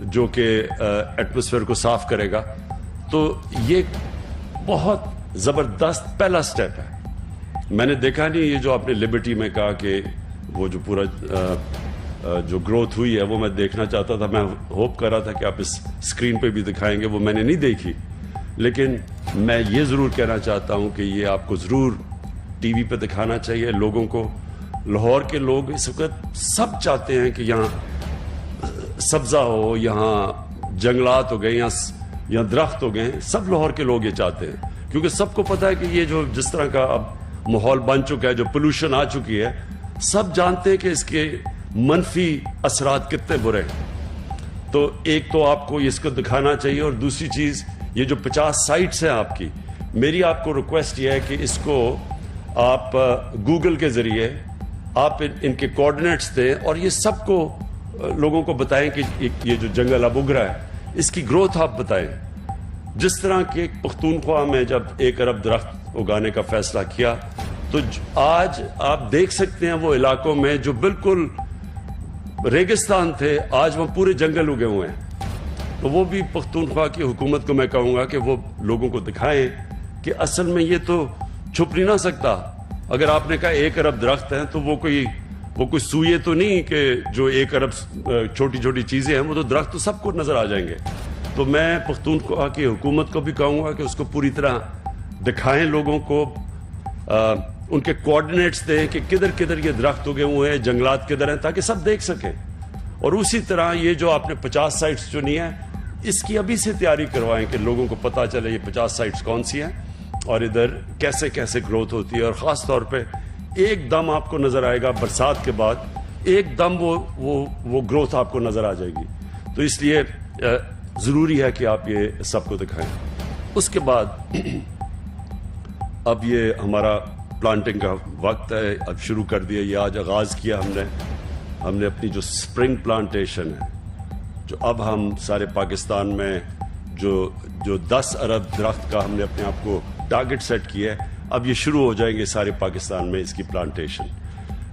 جو کہ ایٹماسفیئر کو صاف کرے گا. تو یہ بہت زبردست پہلا سٹیپ ہے. میں نے دیکھا نہیں یہ جو آپ نے لبرٹی میں کہا کہ وہ جو پورا جو گروتھ ہوئی ہے وہ میں دیکھنا چاہتا تھا. میں ہوپ کر رہا تھا کہ آپ اس اسکرین پہ بھی دکھائیں گے, وہ میں نے نہیں دیکھی. لیکن میں یہ ضرور کہنا چاہتا ہوں کہ یہ آپ کو ضرور ٹی وی پہ دکھانا چاہیے لوگوں کو. لاہور کے لوگ اس وقت سب چاہتے ہیں کہ یہاں سبزہ ہو, یہاں جنگلات ہو گئے, یہاں درخت ہو گئے. سب لاہور کے لوگ یہ چاہتے ہیں کیونکہ سب کو پتا ہے کہ یہ جو جس طرح کا اب ماحول بن چکا ہے, جو پولوشن آ چکی ہے, سب جانتے ہیں کہ اس کے منفی اثرات کتنے برے ہیں. تو ایک تو آپ کو اس کو دکھانا چاہیے, اور دوسری چیز یہ جو 50 سائٹس ہیں آپ کی, میری آپ کو ریکویسٹ یہ ہے کہ اس کو آپ گوگل کے ذریعے آپ ان کے کوآرڈینیٹس دیں اور یہ سب کو لوگوں کو بتائیں کہ یہ جو جنگل اب اگ رہا ہے اس کی گروتھ آپ بتائیں. جس طرح کہ پختونخوا میں جب 1 ارب درخت اگانے کا فیصلہ کیا, تو آج آپ دیکھ سکتے ہیں وہ علاقوں میں جو بالکل ریگستان تھے آج وہ پورے جنگل اگے ہوئے ہیں. تو وہ بھی پختونخوا کی حکومت کو میں کہوں گا کہ وہ لوگوں کو دکھائیں کہ اصل میں یہ تو چھپ نہیں نہ سکتا. اگر آپ نے کہا 1 ارب درخت ہیں تو وہ کوئی سوئے تو نہیں کہ جو 1 ارب چھوٹی چھوٹی چیزیں ہیں, وہ تو درخت تو سب کو نظر آ جائیں گے. تو میں پختونخوا کی حکومت کو بھی کہوں گا کہ اس کو پوری طرح دکھائیں لوگوں کو, ان کے کوآرڈینیٹس دیں کہ کدھر کدھر یہ درخت اگے ہوئے ہیں, جنگلات کدھر ہیں, تاکہ سب دیکھ سکیں. اور اسی طرح یہ جو آپ نے 50 سائٹس چنی ہیں, اس کی ابھی سے تیاری کروائیں کہ لوگوں کو پتا چلے یہ 50 سائٹس کون سی ہیں اور ادھر کیسے کیسے گروتھ ہوتی ہے. اور خاص طور پہ ایک دم آپ کو نظر آئے گا برسات کے بعد, ایک دم وہ گروتھ آپ کو نظر آ جائے گی. تو اس لیے ضروری ہے کہ آپ یہ سب کو دکھائیں. اس کے بعد اب یہ ہمارا پلانٹنگ کا وقت ہے, اب شروع کر دیا. یہ آج آغاز کیا ہم نے اپنی جو سپرنگ پلانٹیشن ہے, جو اب ہم سارے پاکستان میں جو 10 ارب درخت کا ہم نے اپنے آپ کو ٹارگٹ سیٹ کیا ہے, اب یہ شروع ہو جائیں گے سارے پاکستان میں اس کی پلانٹیشن.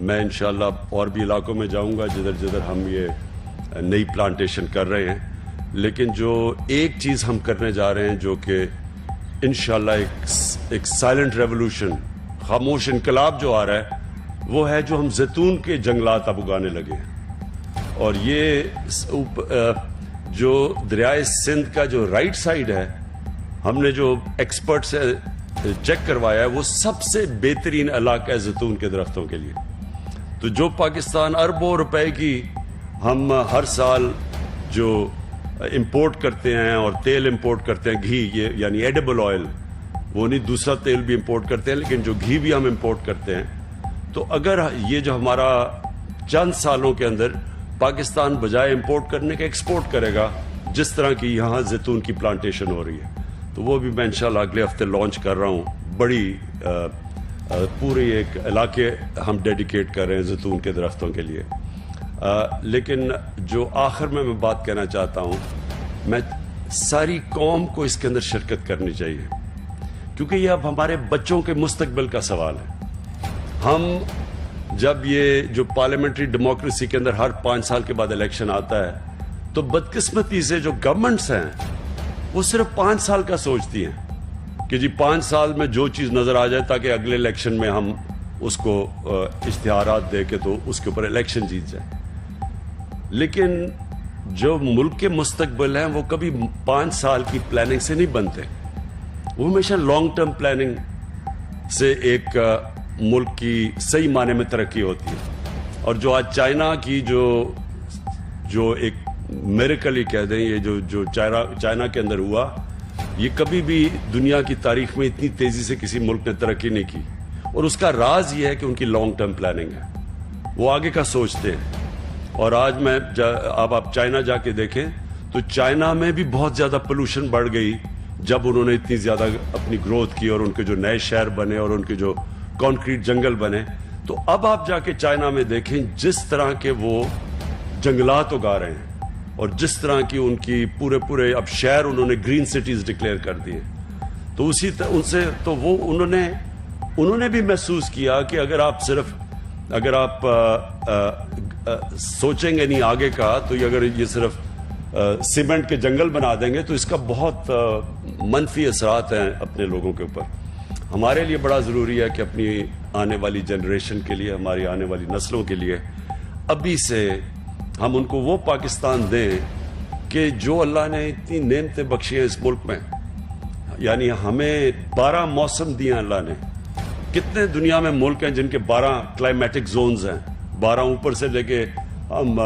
میں انشاءاللہ اور بھی علاقوں میں جاؤں گا جدھر ہم یہ نئی پلانٹیشن کر رہے ہیں. لیکن جو ایک چیز ہم کرنے جا رہے ہیں جو کہ انشاءاللہ ایک سائلنٹ ریولوشن, خاموش انقلاب جو آ رہا ہے, وہ ہے جو ہم زیتون کے جنگلات اب اگانے لگے ہیں. اور یہ جو دریائے سندھ کا جو رائٹ سائڈ ہے, ہم نے جو ایکسپرٹ سے چیک کروایا ہے, وہ سب سے بہترین علاقہ ہے زیتون کے درختوں کے لیے. تو جو پاکستان اربوں روپے کی ہم ہر سال جو امپورٹ کرتے ہیں اور تیل امپورٹ کرتے ہیں, گھی, یہ یعنی ایڈیبل آئل, وہ نہیں دوسرا تیل بھی امپورٹ کرتے ہیں, لیکن جو گھی بھی ہم امپورٹ کرتے ہیں. تو اگر یہ جو ہمارا چند سالوں کے اندر پاکستان بجائے امپورٹ کرنے کے ایکسپورٹ کرے گا, جس طرح کی یہاں زیتون کی پلانٹیشن ہو رہی ہے, تو وہ بھی میں انشاءاللہ اگلے ہفتے لانچ کر رہا ہوں. بڑی پورے ایک علاقے ہم ڈیڈیکیٹ کر رہے ہیں زیتون کے درختوں کے لیے. لیکن جو آخر میں بات کہنا چاہتا ہوں, میں ساری قوم کو اس کے اندر شرکت کرنی چاہیے, کیونکہ یہ اب ہمارے بچوں کے مستقبل کا سوال ہے. ہم جب یہ جو پارلیمنٹری ڈیموکریسی کے اندر ہر 5 سال کے بعد الیکشن آتا ہے, تو بدقسمتی سے جو گورنمنٹس ہیں وہ صرف 5 سال کا سوچتی ہیں کہ جی 5 سال میں جو چیز نظر آ جائے تاکہ اگلے الیکشن میں ہم اس کو اشتہارات دے کے تو اس کے اوپر الیکشن جیت جائیں. لیکن جو ملک کے مستقبل ہیں وہ کبھی 5 سال کی پلاننگ سے نہیں بنتے, وہ ہمیشہ لانگ ٹرم پلاننگ سے ایک ملک کی صحیح معنی میں ترقی ہوتی ہے. اور جو آج چائنا کی جو ایک میریکل ہی کہہ دیں, یہ جو چائنا کے اندر ہوا, یہ کبھی بھی دنیا کی تاریخ میں اتنی تیزی سے کسی ملک نے ترقی نہیں کی. اور اس کا راز یہ ہے کہ ان کی لانگ ٹرم پلاننگ ہے, وہ آگے کا سوچتے ہیں. اور آج میں اب آپ چائنا جا کے دیکھیں تو چائنا میں بھی بہت زیادہ پولوشن بڑھ گئی جب انہوں نے اتنی زیادہ اپنی گروتھ کی اور ان کے جو نئے شہر بنے اور ان کے جو کانکریٹ جنگل بنے. تو اب آپ جا کے چائنا میں دیکھیں جس طرح کے وہ جنگلات اگا رہے ہیں اور جس طرح کی ان کی پورے اب شہر انہوں نے گرین سٹیز ڈکلیئر کر دیے. تو ان سے تو وہ انہوں نے بھی محسوس کیا کہ اگر آپ سوچیں گے نہیں آگے کا, تو اگر یہ صرف سیمنٹ کے جنگل بنا دیں گے تو اس کا بہت منفی اثرات ہیں اپنے لوگوں کے اوپر. ہمارے لیے بڑا ضروری ہے کہ اپنی آنے والی جنریشن کے لیے, ہماری آنے والی نسلوں کے لیے ابھی سے ہم ان کو وہ پاکستان دیں کہ جو اللہ نے اتنی نعمتیں بخشی ہیں اس ملک میں. یعنی ہمیں 12 موسم دیے اللہ نے. کتنے دنیا میں ملک ہیں جن کے 12 کلائمیٹک زونز ہیں, 12 اوپر سے لے کے ہم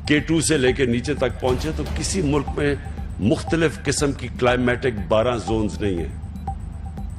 K2 سے لے کے نیچے تک پہنچے, تو کسی ملک میں مختلف قسم کی کلائمیٹک 12 زونز نہیں ہیں.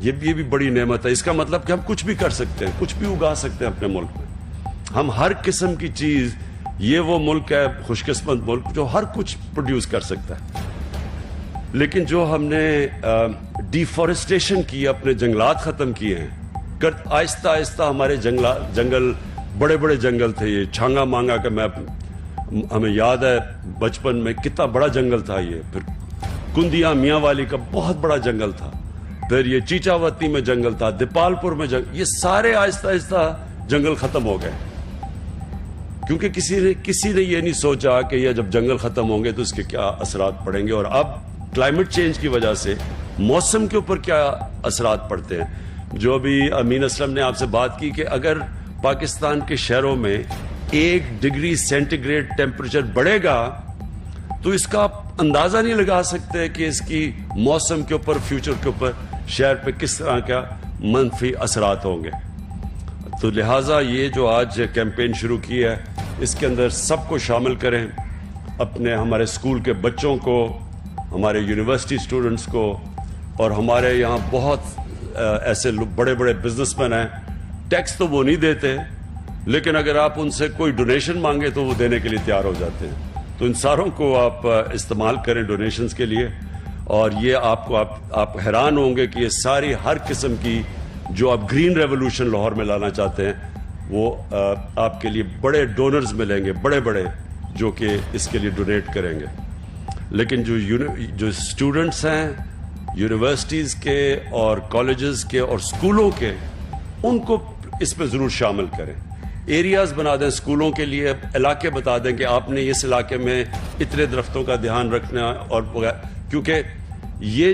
یہ بھی بڑی نعمت ہے. اس کا مطلب کہ ہم کچھ بھی کر سکتے ہیں, کچھ بھی اگا سکتے ہیں اپنے ملک میں. ہم ہر قسم کی چیز, یہ وہ ملک ہے خوش قسمت ملک جو ہر کچھ پروڈیوس کر سکتا ہے. لیکن جو ہم نے ڈیفارسٹیشن کی, اپنے جنگلات ختم کیے ہیں, آہستہ آہستہ ہمارے جنگل بڑے بڑے جنگل تھے. یہ چھانگا مانگا کا ہمیں یاد ہے بچپن میں کتنا بڑا جنگل تھا یہ. پھر کندیاں میاں والی کا بہت بڑا جنگل تھا. پھر یہ چیچاوتی میں جنگل تھا, دیپال پور میں جنگل. یہ سارے آہستہ آہستہ جنگل ختم ہو گئے کیونکہ کسی نے یہ نہیں سوچا کہ یہ جب جنگل ختم ہوں گے تو اس کے کیا اثرات پڑیں گے, اور اب کلائمیٹ چینج کی وجہ سے موسم کے اوپر کیا اثرات پڑتے ہیں. جو ابھی امین اسلم نے آپ سے بات کی کہ اگر پاکستان کے شہروں میں 1 ڈگری سینٹی گریڈ ٹیمپریچر بڑھے گا تو اس کا آپ اندازہ نہیں لگا سکتے کہ اس کی موسم کے اوپر, فیوچر کے اوپر, شہر پہ کس طرح کا منفی اثرات ہوں گے. تو لہٰذا یہ جو آج کیمپین شروع کی ہے اس کے اندر سب کو شامل کریں, اپنے ہمارے اسکول کے بچوں کو, ہمارے یونیورسٹی اسٹوڈنٹس کو, اور ہمارے یہاں بہت ایسے بڑے بڑے بزنس مین ہیں. ٹیکس تو وہ نہیں دیتے, لیکن اگر آپ ان سے کوئی ڈونیشن مانگے تو وہ دینے کے لیے تیار ہو جاتے ہیں. تو ان ساروں کو آپ استعمال کریں ڈونیشنز کے لیے. اور یہ آپ حیران ہوں گے کہ یہ ساری ہر قسم کی جو آپ گرین ریولوشن لاہور میں لانا چاہتے ہیں وہ آپ کے لیے بڑے ڈونرز ملیں گے, بڑے بڑے, جو کہ اس کے لیے ڈونیٹ کریں گے. لیکن جو اسٹوڈنٹس ہیں یونیورسٹیز کے اور کالجز کے اور اسکولوں کے, ان کو اس میں ضرور شامل کریں. ایریاز بنا دیں اسکولوں کے لیے, علاقے بتا دیں کہ آپ نے اس علاقے میں اتنے درختوں کا دھیان رکھنا. اور کیونکہ یہ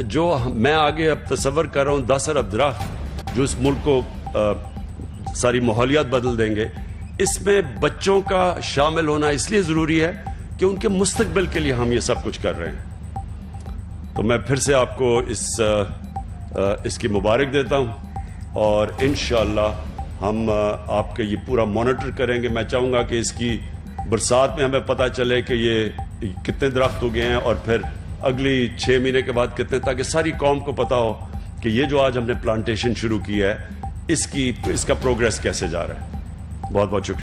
جو میں آگے اب تصور کر رہا ہوں 10 ارب درخت جو اس ملک کو ساری ماحولیات بدل دیں گے, اس میں بچوں کا شامل ہونا اس لیے ضروری ہے کہ ان کے مستقبل کے لیے ہم یہ سب کچھ کر رہے ہیں. تو میں پھر سے آپ کو اس کی مبارک دیتا ہوں, اور انشاءاللہ ہم آپ کے یہ پورا مانیٹر کریں گے. میں چاہوں گا کہ اس کی برسات میں ہمیں پتہ چلے کہ یہ کتنے درخت ہو گئے ہیں, اور پھر اگلی 6 مہینے کے بعد کتنے, تاکہ ساری قوم کو پتہ ہو کہ یہ جو آج ہم نے پلانٹیشن شروع کی ہے اس کا پروگریس کیسے جا رہا ہے. بہت بہت شکریہ.